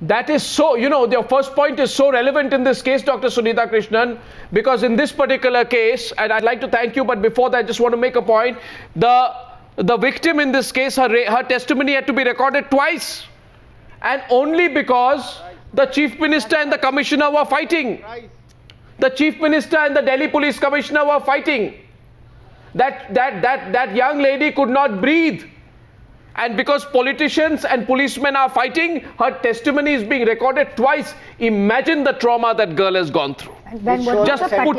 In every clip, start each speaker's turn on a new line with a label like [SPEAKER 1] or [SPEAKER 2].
[SPEAKER 1] That is so, your first point is so relevant in this case, Dr. Sunita Krishnan, because in this particular case, and I'd like to thank you, but before that, I just want to make a point. The victim in this case, her testimony had to be recorded twice, and only because the Chief Minister and the Commissioner were fighting. The Chief Minister and the Delhi Police Commissioner were fighting. That young lady could not breathe. And because politicians and policemen are fighting, her testimony is being recorded twice. Imagine the trauma that girl has gone through.
[SPEAKER 2] Then what just put,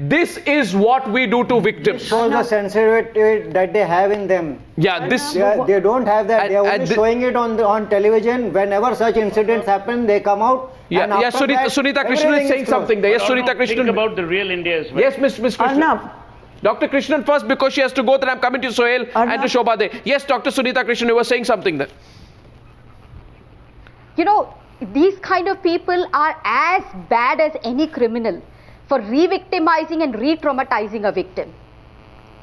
[SPEAKER 1] this is what we do to victims.
[SPEAKER 3] It shows the sensitivity that they have in them.
[SPEAKER 1] Yeah,
[SPEAKER 3] they don't have that. They are only showing it on television. Whenever such incidents happen, they come out.
[SPEAKER 1] Yeah, yes, Sunita Krishnan is saying something there. Yes, Sunita Krishnan.
[SPEAKER 4] Think about the real India as well.
[SPEAKER 1] Yes, Ms. Krishnan.
[SPEAKER 2] Arnab.
[SPEAKER 1] Dr. Krishnan first, because she has to go, then I'm coming to Sohail and to Shobha De. Yes, Dr. Sunita Krishnan, you were saying something there.
[SPEAKER 5] These kind of people are as bad as any criminal for re-victimizing and re-traumatizing a victim.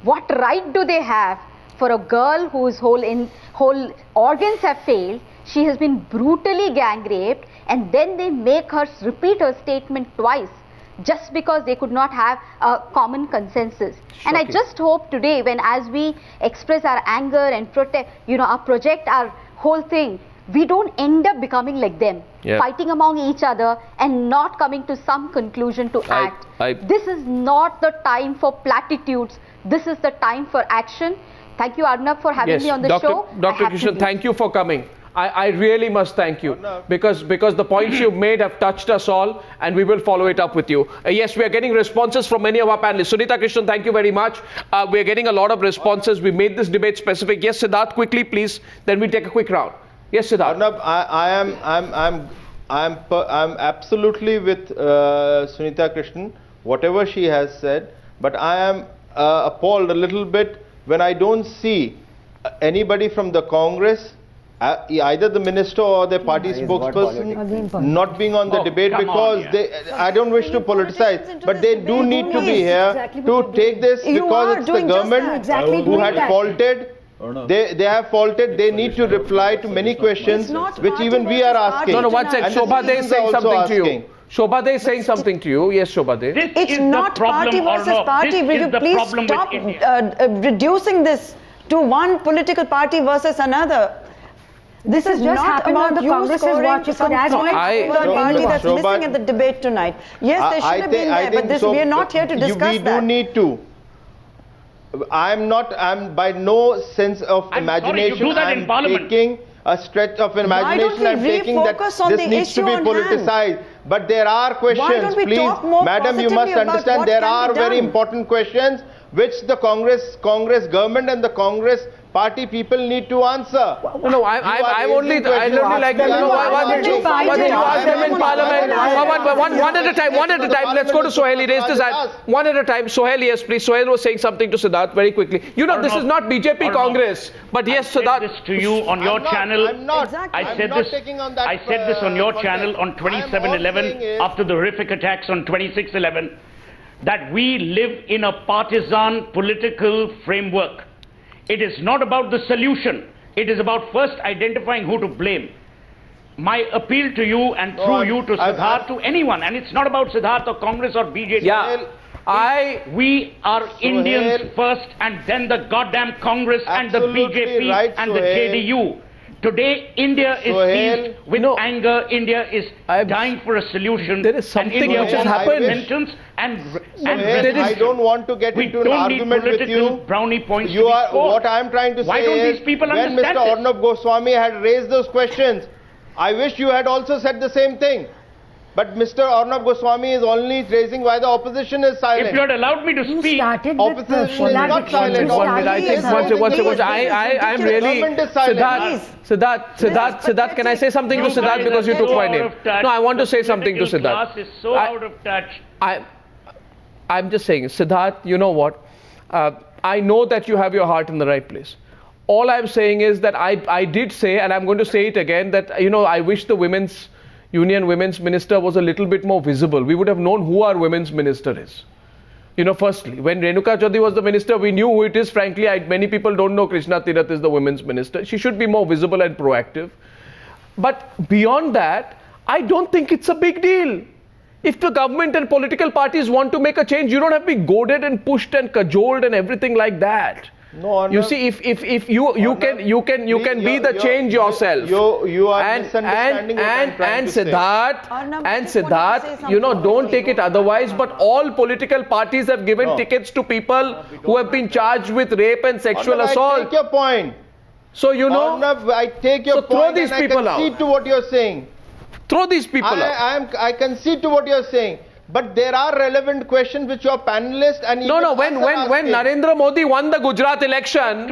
[SPEAKER 5] What right do they have for a girl whose whole organs have failed? She has been brutally gang raped, and then they make her repeat her statement twice, just because they could not have a common consensus. Shocking. And I just hope today, as we express our anger and project our whole thing, we don't end up becoming like them, fighting among each other and not coming to some conclusion to act. This is not the time for platitudes. This is the time for action. Thank you, Arnab, for having me on the show.
[SPEAKER 1] Dr. Krishnan, thank you for coming. I really must thank you, because the points you've made have touched us all, and we will follow it up with you. Yes, we are getting responses from many of our panelists. Sunita Krishnan, thank you very much. We are getting a lot of responses. We made this debate specific. Yes, Siddharth, quickly, please. Then we take a quick round. Yes, Siddharth.
[SPEAKER 6] Arnab, I'm absolutely with Sunita Krishnan, whatever she has said, but I am appalled a little bit when I don't see anybody from the Congress, either the minister or their party spokesperson, not being on the debate, because I don't wish to politicize, but they do need to be here to take this, because it's the government who had faulted. They have faulted. They need to reply to many questions which even we are asking.
[SPEAKER 1] No, one second. Shobha De is saying something to you. Shobha De is saying something to you. Yes, Shobha De.
[SPEAKER 2] It's not party versus party. Will you please stop reducing this to one political party versus another? This is just not about the Congress scoring some point for a party that's missing at the debate tonight. Yes, they should have been there, but we are not here to discuss that.
[SPEAKER 6] We do need to. I'm by no sense of imagination.
[SPEAKER 4] I'm
[SPEAKER 6] taking a stretch of imagination. I'm taking that this needs to be politicized. But there are questions, please, madam, you must understand there are very important questions which the Congress government and the Congress party people need to answer.
[SPEAKER 1] No, I only like to know why did you ask them in Parliament? One at a time. Let's go to Sohail. He raised his hand. One at a time. Sohail, yes, please. Sohail was saying something to Siddharth very quickly. This is not BJP Congress, but yes, Siddharth.
[SPEAKER 4] I said this to you on your channel.
[SPEAKER 6] I'm not. Exactly.
[SPEAKER 4] I said this on your channel on 27/11 after the horrific attacks on 26/11, that we live in a partisan political framework. It is not about the solution. It is about first identifying who to blame. My appeal to you and through you to Siddharth, to anyone, and it's not about Siddharth or Congress or BJP.
[SPEAKER 1] Yeah,
[SPEAKER 4] we are Indians first, and then the goddamn Congress and the BJP and the JDU. Today, India is seized with anger. India is dying for a solution.
[SPEAKER 1] There is something which has happened.
[SPEAKER 6] I don't want to get into an argument with you.
[SPEAKER 4] Brownie points.
[SPEAKER 6] What I am trying to say is, when Mr. Arnab Goswami had raised those questions, I wish you had also said the same thing. But Mr. Arnab Goswami is only raising why the opposition is silent.
[SPEAKER 4] If you had allowed me to speak,
[SPEAKER 6] opposition is not silent.
[SPEAKER 1] I'm really Siddharth, can I say something to Siddharth, because you took my name? No, I want to say something to Siddharth.
[SPEAKER 4] Is so out of touch.
[SPEAKER 1] I'm just saying, Siddharth, you know what? I know that you have your heart in the right place. All I'm saying is that I did say, and I'm going to say it again, that I wish the Women's Minister was a little bit more visible. We would have known who our Women's Minister is. Firstly, when Renuka Chaudhary was the minister, we knew who it is. Frankly, many people don't know Krishna Tirath is the Women's Minister. She should be more visible and proactive. But beyond that, I don't think it's a big deal. If the government and political parties want to make a change, you don't have to be goaded and pushed and cajoled and everything like that.
[SPEAKER 6] No, Arnab,
[SPEAKER 1] you see, if you Arnab, you can be the change yourself.
[SPEAKER 6] You are misunderstanding what I'm trying to say.
[SPEAKER 1] Siddharth, you know, don't take it otherwise. But all political parties have given tickets to people who have been charged with rape and sexual assault.
[SPEAKER 6] I take your point.
[SPEAKER 1] So you know,
[SPEAKER 6] Arnab, I take your point.
[SPEAKER 1] Throw these people
[SPEAKER 6] I concede to what you're saying.
[SPEAKER 1] Throw these people out.
[SPEAKER 6] I concede to what you're saying. But there are relevant questions which your panelists and
[SPEAKER 1] when Narendra Modi won the Gujarat election,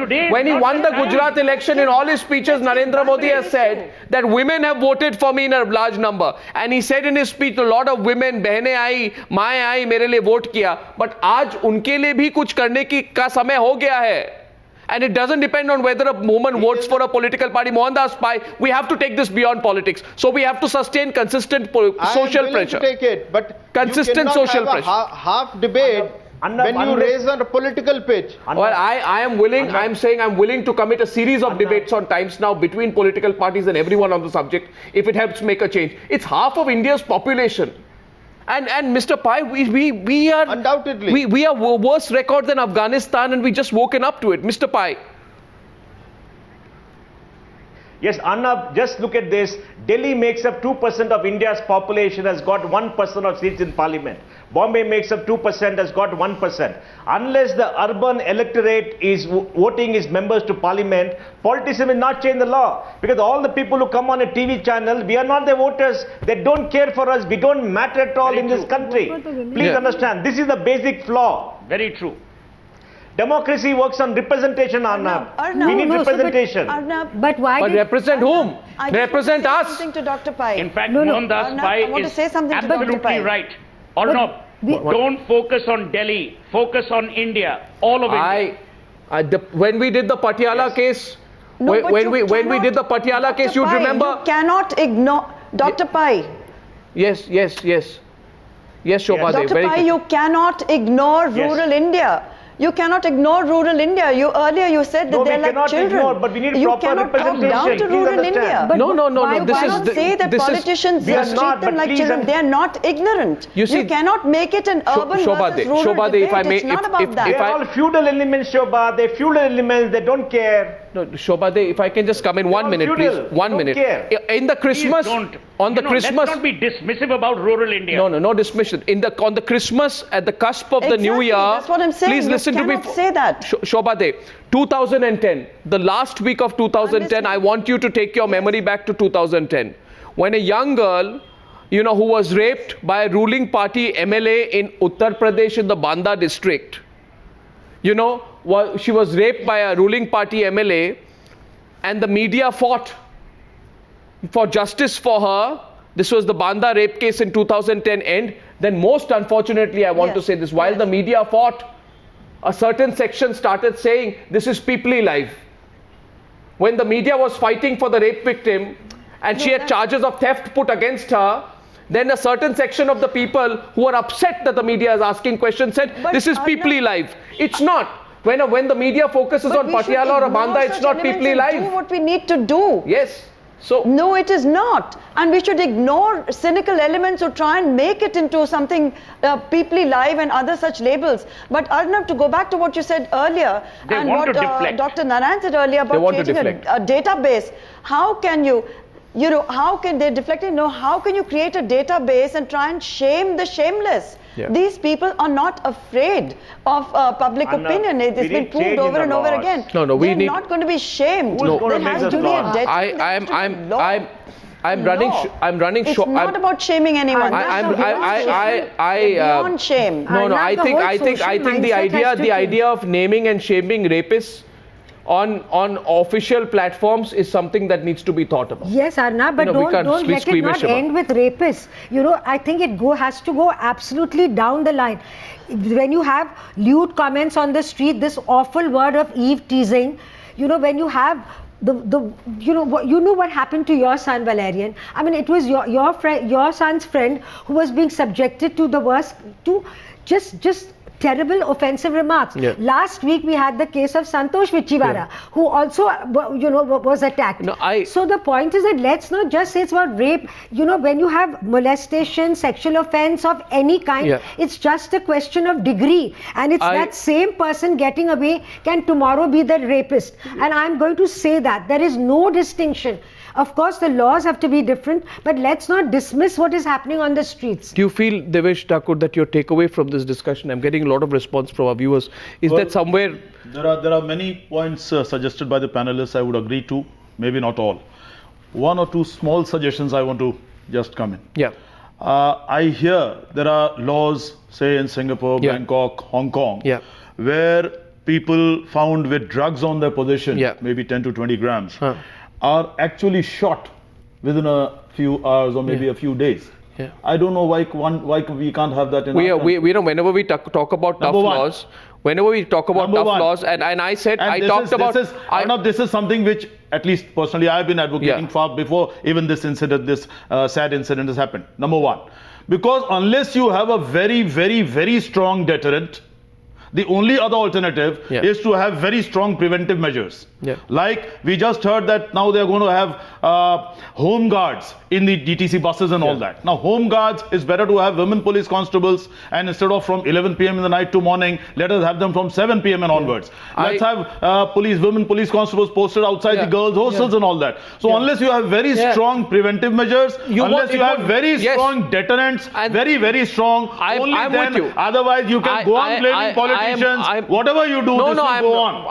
[SPEAKER 1] in all his speeches, Narendra Modi has said that women have voted for me in a large number. And he said in his speech, a lot of women, behne aayi, maaye aayi, mere liye vote kiya. But aaj unke liye bhi kuch karne ka samay ho gaya hai. And it doesn't depend on whether a woman votes for a political party. Mohandas Pai, we have to take this beyond politics. So we have to sustain consistent social pressure.
[SPEAKER 6] To take it, but
[SPEAKER 1] consistent social pressure.
[SPEAKER 6] Half debate when you raise on a political pitch.
[SPEAKER 1] Well, I am willing. I'm saying I'm willing to commit a series of debates on Times Now between political parties and everyone on the subject if it helps make a change. It's half of India's population. And Mr. Pai, we are
[SPEAKER 6] undoubtedly
[SPEAKER 1] we are worse record than Afghanistan, and we just woken up to it, Mr. Pai.
[SPEAKER 7] Yes, Arnab, just look at this. Delhi makes up 2% of India's population, has got 1% of seats in parliament. Bombay makes up 2%, has got 1%. Unless the urban electorate is voting its members to parliament, politicians will not change the law. Because all the people who come on a TV channel, we are not the voters. They don't care for us. We don't matter at all in this country. Please understand, this is the basic flaw.
[SPEAKER 4] Very true.
[SPEAKER 7] Democracy works on representation, Arnab. We need representation.
[SPEAKER 2] But why?
[SPEAKER 1] But represent whom? Represent us.
[SPEAKER 2] Something to Dr. Pai.
[SPEAKER 4] In fact, Mohandas Pai is absolutely right. Arnab, don't focus on Delhi. Focus on India. All of India.
[SPEAKER 1] When we did the Patiala case, when we did the Patiala case, you remember?
[SPEAKER 2] You cannot ignore Dr. Pai.
[SPEAKER 1] Yes, Shobha.
[SPEAKER 2] Dr. Pai, you cannot ignore rural India. You cannot ignore rural India. Earlier you said that they're like children.
[SPEAKER 7] Ignore, but we need proper representation.
[SPEAKER 2] You cannot talk down to rural India.
[SPEAKER 1] But no.
[SPEAKER 2] Why not say that politicians treat them like children? They are not ignorant. You cannot make it an urban versus rural debate. It's not about that.
[SPEAKER 7] They are all feudal elements, Shobha. They're feudal elements. They don't care.
[SPEAKER 1] No, Shobha, if I can just come in 1 minute, please. 1 minute. In the Christmas, on the Christmas.
[SPEAKER 4] Let's not be dismissive about rural India.
[SPEAKER 1] No dismission. On the Christmas, at the cusp of the new year.
[SPEAKER 2] That's what I'm saying.
[SPEAKER 1] Please listen to me.
[SPEAKER 2] Say that.
[SPEAKER 1] Shobha, 2010, the last week of 2010, I want you to take your memory back to 2010. When a young girl, who was raped by a ruling party MLA in Uttar Pradesh in the Banda district, she was raped by a ruling party MLA, and the media fought for justice for her. This was the Banda rape case in 2010 end. Then most unfortunately, I want to say this, while the media fought, a certain section started saying this is peoply life. When the media was fighting for the rape victim and she had charges of theft put against her, then a certain section of the people who are upset that the media is asking questions said this is peoply life. It's not. When the media focuses on Patiala or Banda, it's not peoply life.
[SPEAKER 2] Do what we need to do.
[SPEAKER 1] Yes.
[SPEAKER 2] No, it is not. And we should ignore cynical elements who try and make it into something peoply live and other such labels. But Arnab, to go back to what you said earlier, and what Dr. Narayan said earlier about creating a database, how can you, how can they deflect it? No, how can you create a database and try and shame the shameless? Yeah. These people are not afraid of public opinion. It's been proved over and over again.
[SPEAKER 1] They're
[SPEAKER 2] not going to be shamed. There has to be a debt.
[SPEAKER 1] I'm running
[SPEAKER 2] short. It's not about shaming anyone. Beyond shame.
[SPEAKER 1] I think the idea of naming and shaming rapists on official platforms is something that needs to be thought about.
[SPEAKER 8] Yes, Arnab, but don't let it not end with rapists. I think it has to go absolutely down the line. When you have lewd comments on the street, this awful word of Eve teasing, when you have what happened to your son Valerian. I mean, it was your son's friend who was being subjected to the worst, to just terrible offensive remarks. Last week we had the case of Santosh Vichivara, who also was attacked.
[SPEAKER 1] No,
[SPEAKER 8] so the point is that let's not just say it's about rape. When you have molestation, sexual offense of any kind, it's just a question of degree, and it's that same person getting away can tomorrow be the rapist. And I'm going to say that there is no distinction. Of course, the laws have to be different, but let's not dismiss what is happening on the streets.
[SPEAKER 1] Do you feel, Devesh Thakur, that your takeaway from this discussion, I'm getting a lot of response from our viewers, is that somewhere...
[SPEAKER 9] There are many points suggested by the panelists I would agree to, maybe not all. One or two small suggestions I want to just come in. I hear there are laws, say in Singapore, Bangkok, Hong Kong, where people found with drugs on their possession, maybe 10 to 20 grams, are actually shot within a few hours or maybe a few days. I don't know why we can't have that in our country.
[SPEAKER 1] Whenever we talk about tough laws, and I said,
[SPEAKER 9] Arnab, this is something which, at least personally, I've been advocating far before even this incident, this sad incident has happened. Number one, because unless you have a very, very, very strong deterrent, the only other alternative is to have very strong preventive measures. Like we just heard that now they're going to have home guards in the DTC buses and all that. Now home guards, is better to have women police constables, and instead of from 11 p.m. in the night to morning, let us have them from 7 p.m. and onwards. Let's have women police constables posted outside the girls' hostels and all that. So unless you have very strong preventive measures, unless you have very strong deterrents, very, very strong, otherwise you can go on blaming politicians. Whatever you do, this will go on.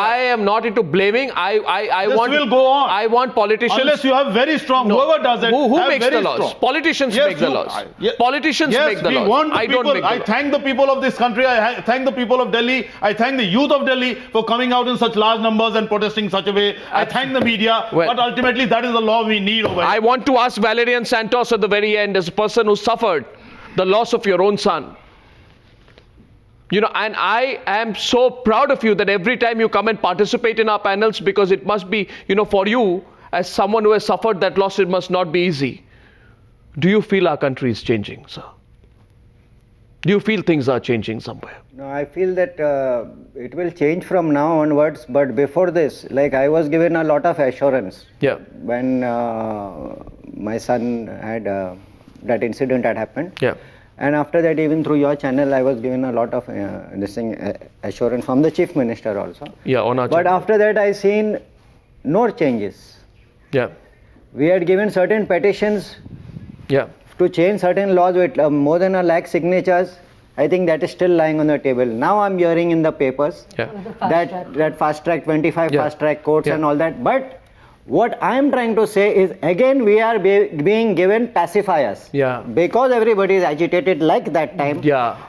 [SPEAKER 1] I am not into blaming.
[SPEAKER 9] This will go on.
[SPEAKER 1] I want politicians.
[SPEAKER 9] Unless you have very strong, whoever does it,
[SPEAKER 1] who makes the laws? Politicians make the laws. Politicians make the laws. I don't make the laws.
[SPEAKER 9] I thank the people of this country. I thank the people of Delhi. I thank the youth of Delhi for coming out in such large numbers and protesting in such a way. I thank the media. But ultimately, that is the law we need over here.
[SPEAKER 1] I want to ask Valerian Santos at the very end, as a person who suffered the loss of your own son. And I am so proud of you that every time you come and participate in our panels, because it must be, for you, as someone who has suffered that loss, it must not be easy. Do you feel our country is changing, sir? Do you feel things are changing somewhere?
[SPEAKER 3] No, I feel that it will change from now onwards, but before this, like I was given a lot of assurance. When my son had, that incident had happened. And after that, even through your channel, I was given a lot of assurance from the Chief Minister also.
[SPEAKER 1] On our
[SPEAKER 3] But
[SPEAKER 1] channel.
[SPEAKER 3] after that, I seen no changes. We had given certain petitions to change certain laws with more than 1 lakh signatures. I think that is still lying on the table. Now I'm hearing in the papers that fast track 25 fast track courts and all that. But what I am trying to say is, again, we are being given pacifiers. Because everybody is agitated like that time.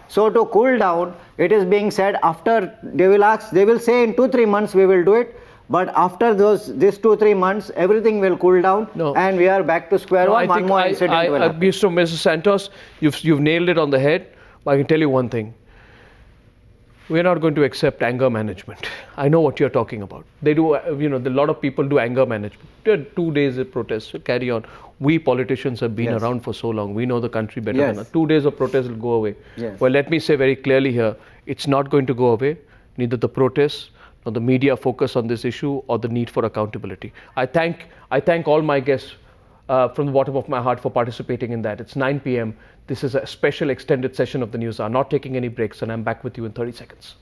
[SPEAKER 3] So to cool down, it is being said after, they will say in 2-3 months we will do it. But after this 2-3 months, everything will cool down and we are back to square one. One more incident will happen.
[SPEAKER 1] Mr. Santos, you've nailed it on the head. But I can tell you one thing. We're not going to accept anger management. I know what you're talking about. They do, a lot of people do anger management. 2 days of protest, carry on. We politicians have been around for so long. We know the country better than us. 2 days of protest will go away. Well, let me say very clearly here, it's not going to go away. Neither the protests nor the media focus on this issue or the need for accountability. I thank all my guests from the bottom of my heart for participating in that. It's 9 p.m. This is a special extended session of the News Hour. Not taking any breaks, and I'm back with you in 30 seconds.